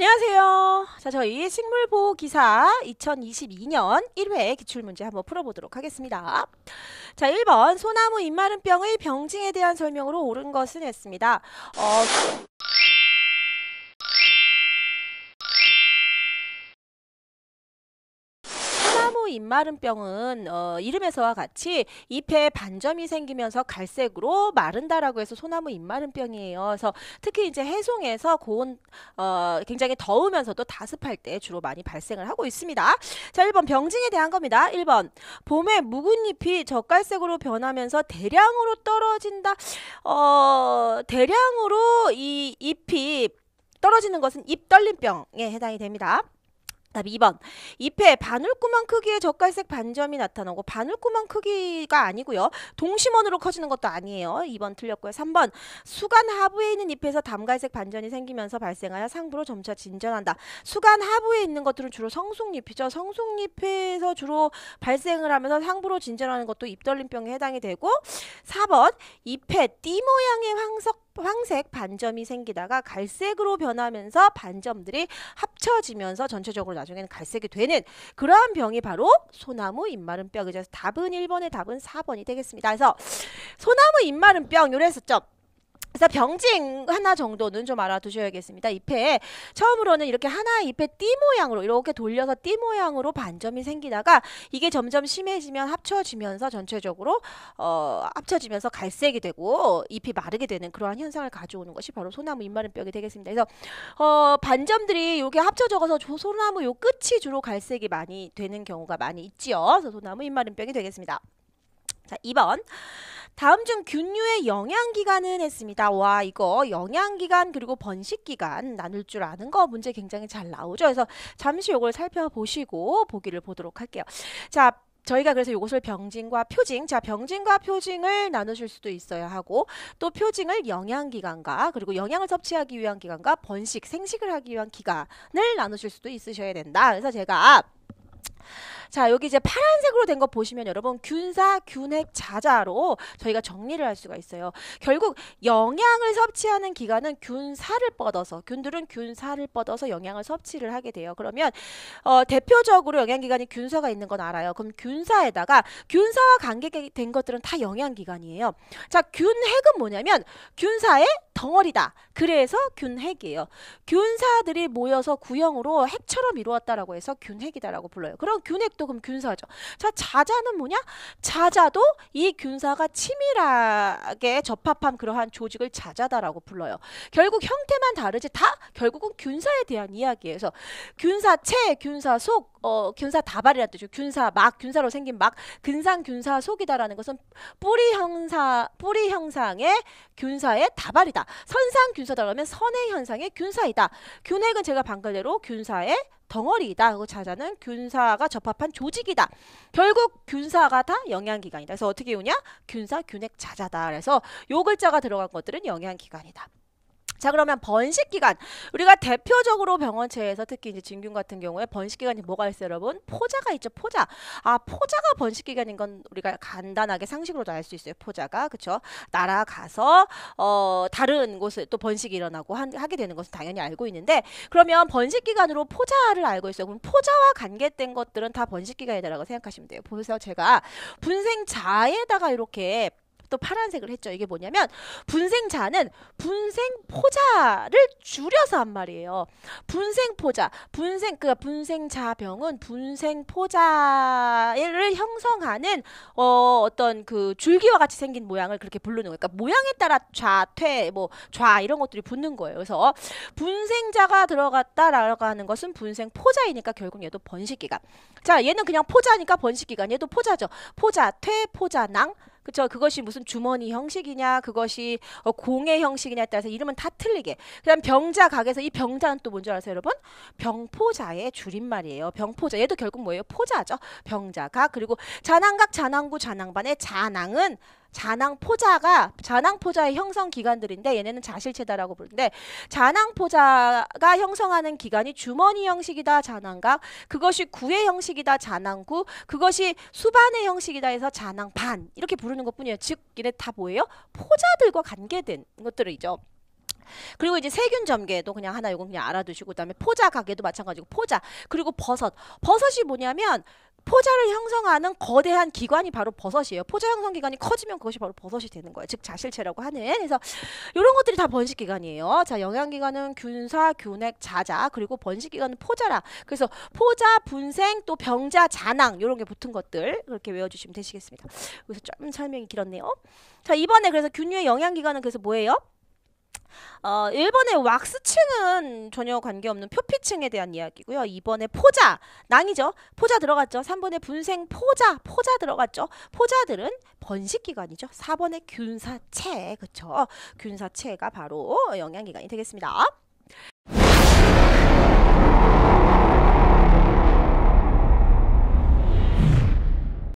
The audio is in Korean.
안녕하세요. 자, 저희 식물보호기사 2022년 1회 기출문제 한번 풀어보도록 하겠습니다. 자, 1번 소나무 입마름병의 병증에 대한 설명으로 옳은 것은 했습니다. 소나무 입마름병은 이름에서와 같이 잎에 반점이 생기면서 갈색으로 마른다라고 해서 소나무 입마름병이에요. 그래서 특히 이제 해송에서 고온 굉장히 더우면서도 다습할 때 주로 많이 발생을 하고 있습니다. 자, 1번 병증에 대한 겁니다. 1번 봄에 묵은 잎이 젓갈색으로 변하면서 대량으로 떨어진다. 대량으로 이 잎이 떨어지는 것은 잎떨림병에 해당이 됩니다. 다음 2번 잎에 바늘구멍 크기의 젓갈색 반점이 나타나고 바늘구멍 크기가 아니고요. 동심원으로 커지는 것도 아니에요. 2번 틀렸고요. 3번 수간 하부에 있는 잎에서 담갈색 반점이 생기면서 발생하여 상부로 점차 진전한다. 수간 하부에 있는 것들은 주로 성숙잎이죠. 성숙잎에서 주로 발생을 하면서 상부로 진전하는 것도 잎떨림병에 해당이 되고 4번 잎에 띠 모양의 황색 반점이 생기다가 갈색으로 변하면서 반점들이 합쳐지면서 전체적으로 나중에는 갈색이 되는 그러한 병이 바로 소나무 입마름병. 그래서 답은 1번의 답은 4번이 되겠습니다. 그래서 소나무 입마름병 요래 했었죠. 그래서 병증 하나 정도는 좀 알아두셔야겠습니다. 잎에 처음으로는 이렇게 하나의 잎에 띠 모양으로 이렇게 돌려서 띠 모양으로 반점이 생기다가 이게 점점 심해지면 합쳐지면서 전체적으로 합쳐지면서 갈색이 되고 잎이 마르게 되는 그러한 현상을 가져오는 것이 바로 소나무 입마름병이 되겠습니다. 그래서 반점들이 이렇게 합쳐져서 소나무 요 끝이 주로 갈색이 많이 되는 경우가 많이 있지요. 그래서 소나무 입마름병이 되겠습니다. 자, 2번 다음 중 균류의 영양기간은 했습니다. 와, 이거 영양기간 그리고 번식기간 나눌 줄 아는 거 문제 굉장히 잘 나오죠. 그래서 잠시 이걸 살펴보시고 보기를 보도록 할게요. 자, 저희가 그래서 이것을 병증과 표징, 자 병증과 표징을 나누실 수도 있어야 하고 또 표징을 영양기간과 그리고 영양을 섭취하기 위한 기간과 번식, 생식을 하기 위한 기간을 나누실 수도 있으셔야 된다. 그래서 제가 자, 여기 이제 파란색으로 된 거 보시면 여러분 균사, 균핵, 자자로 저희가 정리를 할 수가 있어요. 결국 영양을 섭취하는 기간은 균사를 뻗어서 균들은 균사를 뻗어서 영양을 섭취를 하게 돼요. 그러면 대표적으로 영양기관이 균사가 있는 건 알아요. 그럼 균사에다가 균사와 관계된 것들은 다 영양기관이에요. 자, 균핵은 뭐냐면 균사의 덩어리다. 그래서 균핵이에요. 균사들이 모여서 구형으로 핵처럼 이루었다라고 해서 균핵이다라고 불러요. 그럼 균핵도 그럼 균사죠. 자, 자자는 뭐냐? 자자도 이 균사가 치밀하게 접합한 그러한 조직을 자자다라고 불러요. 결국 형태만 다르지 다 결국은 균사에 대한 이야기예요. 그래서 균사체, 균사속, 균사 다발이라는 뜻이죠. 균사막, 균사로 생긴 막, 근상 균사 속이다라는 것은 뿌리 형상의 균사의 다발이다. 선상 균사다 그러면 선의 현상의 균사이다. 균핵은 제가 방금대로 균사의 덩어리이다. 그리고 자자는 균사가 접합한 조직이다. 결국 균사가 다 영양기관이다. 그래서 어떻게 오냐? 균사, 균핵, 자자다. 그래서 요 글자가 들어간 것들은 영양기관이다. 자, 그러면 번식기간. 우리가 대표적으로 병원체에서 특히 이제 진균 같은 경우에 번식기간이 뭐가 있어요, 여러분? 포자가 있죠, 포자. 아, 포자가 번식기간인 건 우리가 간단하게 상식으로도 알 수 있어요, 포자가. 그쵸? 날아가서, 다른 곳에 또 번식이 일어나고 하게 되는 것은 당연히 알고 있는데, 그러면 번식기간으로 포자를 알고 있어요. 그럼 포자와 관계된 것들은 다 번식기간이다라고 생각하시면 돼요. 보세요, 제가 분생자에다가 이렇게 또 파란색을 했죠. 이게 뭐냐면 분생자는 분생포자를 줄여서 한 말이에요. 분생포자, 분생자병은 분생포자를 형성하는 어떤 그 줄기와 같이 생긴 모양을 그렇게 부르는 거예요. 그러니까 모양에 따라 좌, 퇴, 뭐 좌 이런 것들이 붙는 거예요. 그래서 분생자가 들어갔다라고 하는 것은 분생포자이니까 결국 얘도 번식기간. 자, 얘는 그냥 포자니까 번식기간. 얘도 포자죠. 포자, 퇴, 포자낭. 그쵸? 그것이 무슨 주머니 형식이냐, 그것이 공의 형식이냐에 따라서 이름은 다 틀리게. 그다음 병자 각에서 이 병자는 또 뭔지 아세요, 여러분? 병포자의 줄임말이에요. 병포자. 얘도 결국 뭐예요? 포자죠. 병자각. 그리고 잔항각, 잔항구, 잔항반의 잔항은 잔항포자의 형성 기관들인데 얘네는 자실체다라고 부르는데 잔항포자가 형성하는 기관이 주머니 형식이다 잔항각, 그것이 구의 형식이다 잔항구, 그것이 수반의 형식이다 해서 잔항반 이렇게 부르는 것뿐이에요. 즉 얘네 다 뭐예요? 포자들과 관계된 것들이죠. 그리고 이제 세균 점개도 그냥 하나 요거 그냥 알아두시고 그다음에 포자 가게도 마찬가지고 포자. 그리고 버섯. 버섯이 뭐냐면 포자를 형성하는 거대한 기관이 바로 버섯이에요. 포자 형성 기관이 커지면 그것이 바로 버섯이 되는 거예요. 즉 자실체라고 하는. 그래서 이런 것들이 다 번식 기관이에요. 자, 영양 기관은 균사, 균핵, 자자, 그리고 번식 기관은 포자라. 그래서 포자, 분생, 또 병자, 잔황 이런 게 붙은 것들 그렇게 외워주시면 되시겠습니다. 여기서 좀 설명이 길었네요. 자, 이번에 그래서 균류의 영양 기관은 그래서 뭐예요? 1번의 왁스층은 전혀 관계없는 표피층에 대한 이야기고요. 2번에 포자, 낭이죠. 포자 들어갔죠. 3번에 분생 포자 들어갔죠. 포자들은 번식기관이죠. 4번에 균사체, 그쵸? 균사체가 바로 영양기관이 되겠습니다.